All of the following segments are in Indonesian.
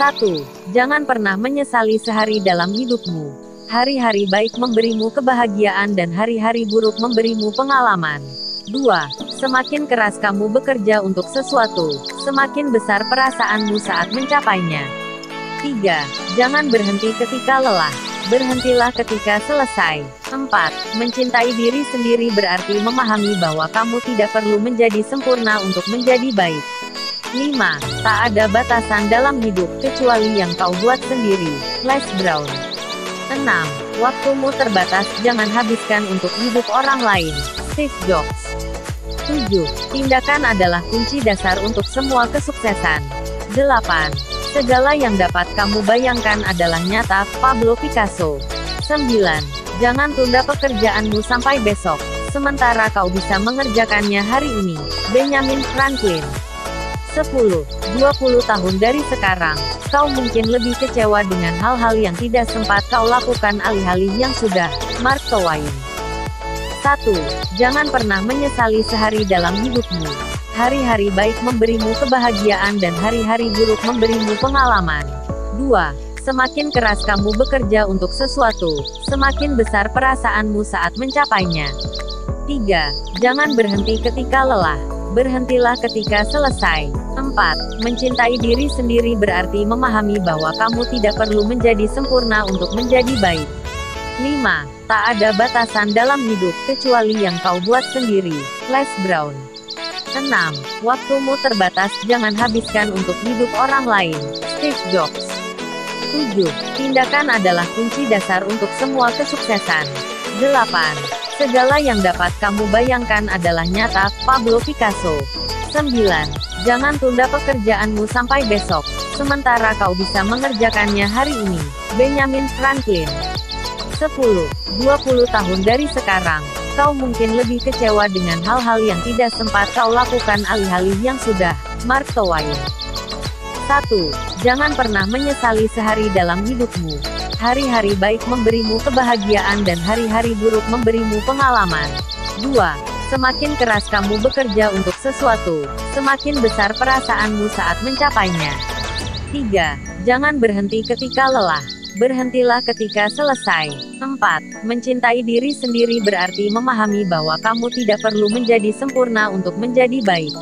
1. Jangan pernah menyesali sehari dalam hidupmu. Hari-hari baik memberimu kebahagiaan dan hari-hari buruk memberimu pengalaman. 2. Semakin keras kamu bekerja untuk sesuatu, semakin besar perasaanmu saat mencapainya. 3. Jangan berhenti ketika lelah. Berhentilah ketika selesai. 4. Mencintai diri sendiri berarti memahami bahwa kamu tidak perlu menjadi sempurna untuk menjadi baik. 5. Tak ada batasan dalam hidup, kecuali yang kau buat sendiri. Les Brown. 6. Waktumu terbatas, jangan habiskan untuk hidup orang lain. Steve Jobs. 7. Tindakan adalah kunci dasar untuk semua kesuksesan. 8. Segala yang dapat kamu bayangkan adalah nyata. Pablo Picasso. 9. Jangan tunda pekerjaanmu sampai besok, sementara kau bisa mengerjakannya hari ini. Benjamin Franklin. 10. 20 tahun dari sekarang, kau mungkin lebih kecewa dengan hal-hal yang tidak sempat kau lakukan alih-alih yang sudah. Mark Twain. 1. Jangan pernah menyesali sehari dalam hidupmu. Hari-hari baik memberimu kebahagiaan dan hari-hari buruk memberimu pengalaman. 2. Semakin keras kamu bekerja untuk sesuatu, semakin besar perasaanmu saat mencapainya. 3. Jangan berhenti ketika lelah. Berhentilah ketika selesai. 4. Mencintai diri sendiri berarti memahami bahwa kamu tidak perlu menjadi sempurna untuk menjadi baik. 5. Tak ada batasan dalam hidup, kecuali yang kau buat sendiri. Les Brown. 6. Waktumu terbatas, jangan habiskan untuk hidup orang lain. Steve Jobs. 7. Tindakan adalah kunci dasar untuk semua kesuksesan. 8. Segala yang dapat kamu bayangkan adalah nyata. Pablo Picasso. 9. Jangan tunda pekerjaanmu sampai besok, sementara kau bisa mengerjakannya hari ini. Benjamin Franklin. 10. 20 tahun dari sekarang, kau mungkin lebih kecewa dengan hal-hal yang tidak sempat kau lakukan alih-alih yang sudah. Mark Twain. 1. Jangan pernah menyesali sehari dalam hidupmu. Hari-hari baik memberimu kebahagiaan dan hari-hari buruk memberimu pengalaman. 2. Semakin keras kamu bekerja untuk sesuatu, semakin besar perasaanmu saat mencapainya. 3. Jangan berhenti ketika lelah. Berhentilah ketika selesai. 4. Mencintai diri sendiri berarti memahami bahwa kamu tidak perlu menjadi sempurna untuk menjadi baik.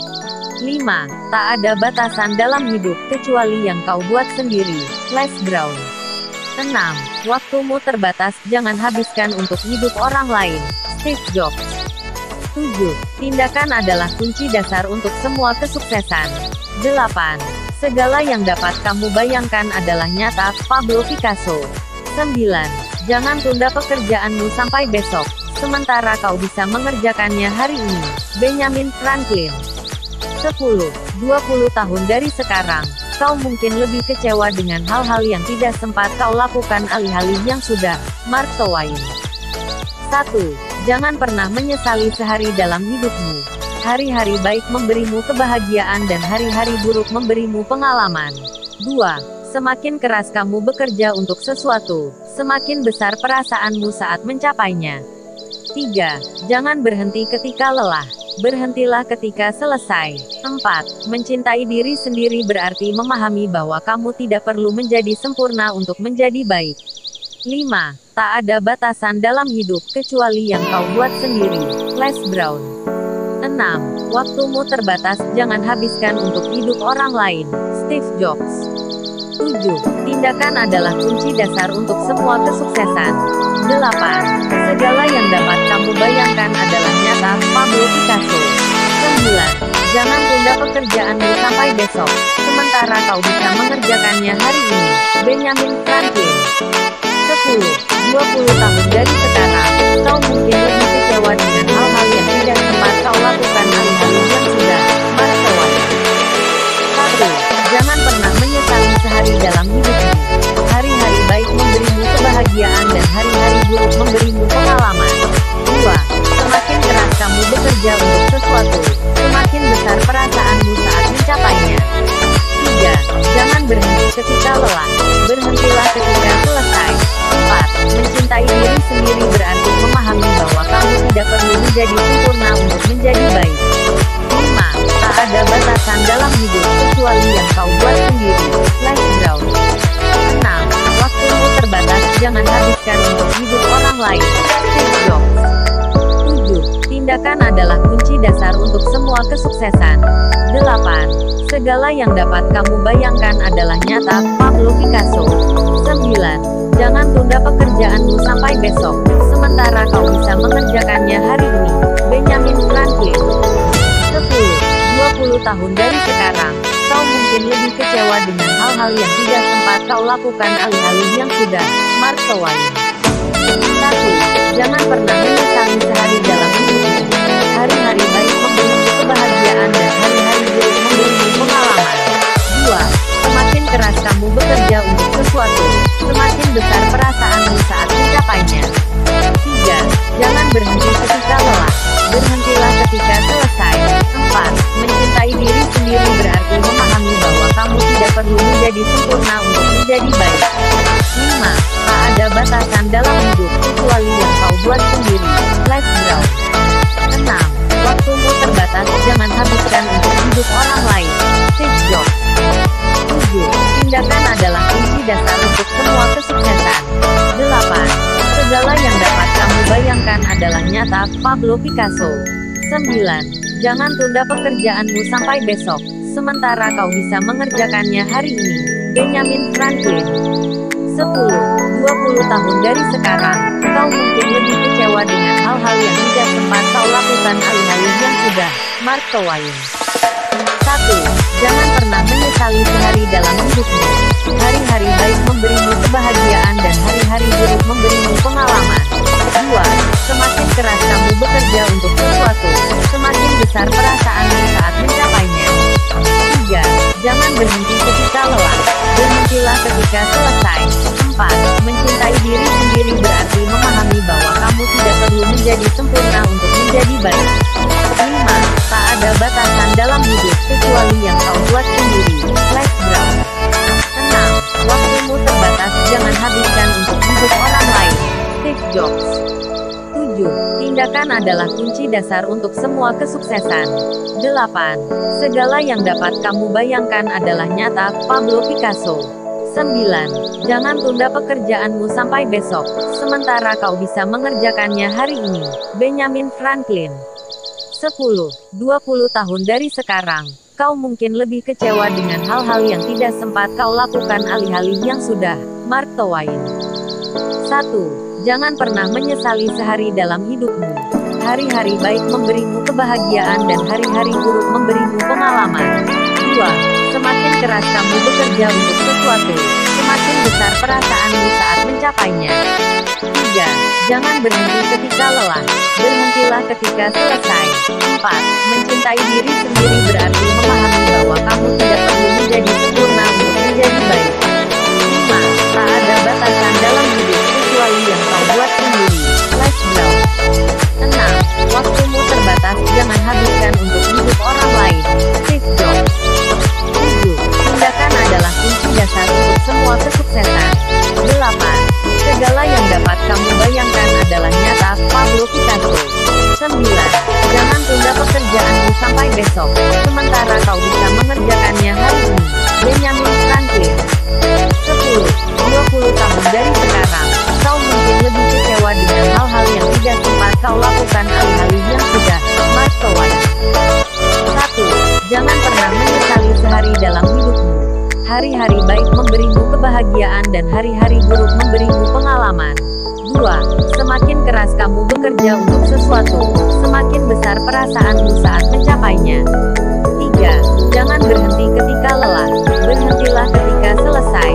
5. Tak ada batasan dalam hidup, kecuali yang kau buat sendiri. Les Brown. 6. Waktumu terbatas, jangan habiskan untuk hidup orang lain. Steve Jobs. 7. Tindakan adalah kunci dasar untuk semua kesuksesan. 8. Segala yang dapat kamu bayangkan adalah nyata. Pablo Picasso. 9. Jangan tunda pekerjaanmu sampai besok, sementara kau bisa mengerjakannya hari ini. Benjamin Franklin. 10. 20 tahun dari sekarang, kau mungkin lebih kecewa dengan hal-hal yang tidak sempat kau lakukan alih-alih yang sudah. Mark Twain. 1. Jangan pernah menyesali sehari dalam hidupmu. Hari-hari baik memberimu kebahagiaan dan hari-hari buruk memberimu pengalaman. 2. Semakin keras kamu bekerja untuk sesuatu, semakin besar perasaanmu saat mencapainya. 3. Jangan berhenti ketika lelah. Berhentilah ketika selesai. 4. Mencintai diri sendiri berarti memahami bahwa kamu tidak perlu menjadi sempurna untuk menjadi baik. 5. Tak ada batasan dalam hidup, kecuali yang kau buat sendiri. Les Brown. 6. Waktumu terbatas, jangan habiskan untuk hidup orang lain. Steve Jobs. 7. Tindakan adalah kunci dasar untuk semua kesuksesan. 8. Segala yang dapat kamu bayangkan adalah nyata. Pablo Picasso. 9. Jangan tunda pekerjaanmu sampai besok, sementara kau bisa mengerjakannya hari ini. Benjamin Franklin. 10. 20 tahun dari sekarang, kau mungkin lebih kecewa dengan hal-hal yang tidak sempat kau lakukan alih-alih yang sudah. Mark Twain. 1. Jangan pernah menyesali sehari dalam hidupmu. Hari-hari baik memberimu kebahagiaan dan hari-hari buruk memberimu pengalaman. 2. Semakin keras kamu bekerja untuk sesuatu, semakin besar perasaanmu saat mencapainya. 3. Jangan berhenti ketika lelah. Berhentilah ketika selesai. 4. Mencintai diri sendiri berarti memahami bahwa kamu tidak perlu menjadi sempurna untuk menjadi baik. 5. Tak ada batasan dalam hidup, kecuali yang kau buat sendiri. Les Brown. lain. Steve Jobs. 7. Tindakan adalah kunci dasar untuk semua kesuksesan. 8. Segala yang dapat kamu bayangkan adalah nyata. Pablo Picasso. 9. Jangan tunda pekerjaanmu sampai besok, sementara kau bisa mengerjakannya hari ini. Benjamin Franklin. 10. 20 tahun dari sekarang, kau mungkin lebih kecewa dengan hal-hal yang tidak sempat kau lakukan alih-alih yang sudah. Mark Twain. 1. Jangan pernah menyesali sehari dalam hidupmu. Hari-hari baik memberimu kebahagiaan dan hari-hari buruk memberimu pengalaman. 2. Semakin keras kamu bekerja untuk sesuatu, semakin besar perasaanmu saat mencapainya. 3. Jangan berhenti ketika lelah, berhentilah ketika selesai. 4. Mencintai diri sendiri berarti memahami bahwa kamu tidak perlu menjadi sempurna untuk menjadi baik. 5. Tak ada batasan dalam hidup, kecuali yang kau buat sendiri. Les Brown. 6. Waktumu terbatas, jangan habiskan untuk hidup orang lain. Steve Jobs. 7. Tindakan adalah kunci dasar untuk semua kesuksesan. 8. Segala yang dapat kamu bayangkan adalah nyata. Pablo Picasso. 9. Jangan tunda pekerjaanmu sampai besok, sementara kau bisa mengerjakannya hari ini. Benjamin Franklin. 10. 20 tahun dari sekarang, kau mungkin lebih kecewa dengan hal-hal yang tidak sempat kau lakukan alih-alih yang sudah. Mark Twain. 1. Jangan pernah menyesali sehari dalam hidupmu. Hari-hari baik memberimu kebahagiaan dan hari-hari buruk memberimu pengalaman. 2. Semakin keras kamu bekerja untuk sesuatu, semakin besar perasaanmu saat mencapainya. 3. Jangan berhenti ketika lelah, berhentilah ketika selesai. 4. Mencintai diri sendiri berarti memahami bahwa kamu tidak perlu menjadi sempurna untuk menjadi baik. 5. Tak ada batasan dalam hidup, kecuali yang kau buat sendiri. Les Brown. 6. Waktumu terbatas, jangan habiskan untuk hidup orang lain. Steve Jobs. 7. Tindakan adalah kunci dasar untuk semua kesuksesan. 8. Segala yang dapat kamu bayangkan adalah nyata. Pablo Picasso. 9. Jangan tunda pekerjaanmu sampai besok, sementara kau bisa mengerjakannya hari ini. Benjamin Franklin. 10. 20 tahun dari sekarang, kau mungkin lebih kecewa dengan hal-hal yang tidak sempat kau lakukan alih-alih yang sudah. Mark Twain. 1. Jangan pernah menyesali sehari dalam hidupmu. Hari-hari baik memberimu kebahagiaan dan hari-hari buruk memberimu pengalaman. 2. Semakin keras kamu bekerja untuk sesuatu, semakin besar perasaanmu saat mencapainya. 3. Jangan berhenti ketika lelah, berhentilah ketika selesai. 4. Mencintai diri sendiri berarti memahami bahwa kamu tidak perlu menjadi sempurna untuk menjadi baik. 5. Tak ada batasan dalam hidup, kecuali yang kau buat sendiri. Les Brown. 6. Waktumu terbatas, jangan habiskan untuk hidup orang lain. Steve Jobs. 7. Tindakan adalah kunci dasar untuk semua kesuksesan. 8. Segala yang dapat kamu bayangkan adalah nyata. Pablo Picasso. 9. Jangan tunda pekerjaanmu sampai besok, sementara kau bisa mengerjakannya hari ini. Benjamin Franklin. 10. 20 tahun dari sekarang, kau mungkin lebih kecewa dengan hal-hal yang tidak sempat kau lakukan alih-alih yang sudah. Mark Twain. 1. Jangan pernah menyesali sehari dalam hidupmu. Hari-hari baik memberimu kebahagiaan dan hari-hari buruk memberimu pengalaman. 2. Semakin keras kamu bekerja untuk sesuatu, semakin besar perasaanmu saat mencapainya. 3. Jangan berhenti ketika lelah, berhentilah ketika selesai.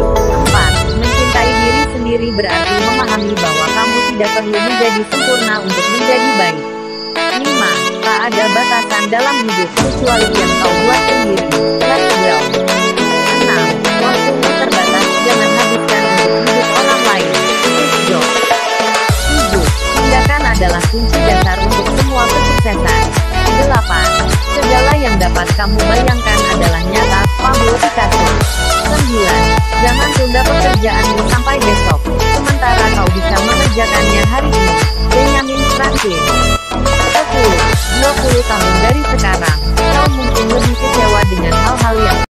4. Mencintai diri sendiri berarti memahami bahwa kamu tidak perlu menjadi sempurna untuk menjadi baik. 5. Tak ada batasan dalam hidup, kecuali yang kau buat sendiri. Les Brown. 6. Waktumu terbatas, jangan habiskan untuk hidup orang lain. Steve Jobs. 7. Tindakan adalah kunci dasar untuk semua kesuksesan. 8. Segala yang dapat kamu bayangkan adalah nyata. Pablo Picasso. 9. Jangan tunda pekerjaanmu sampai besok, sementara kau bisa mengerjakannya hari ini. Benjamin Franklin. 10. 20 tahun dari sekarang.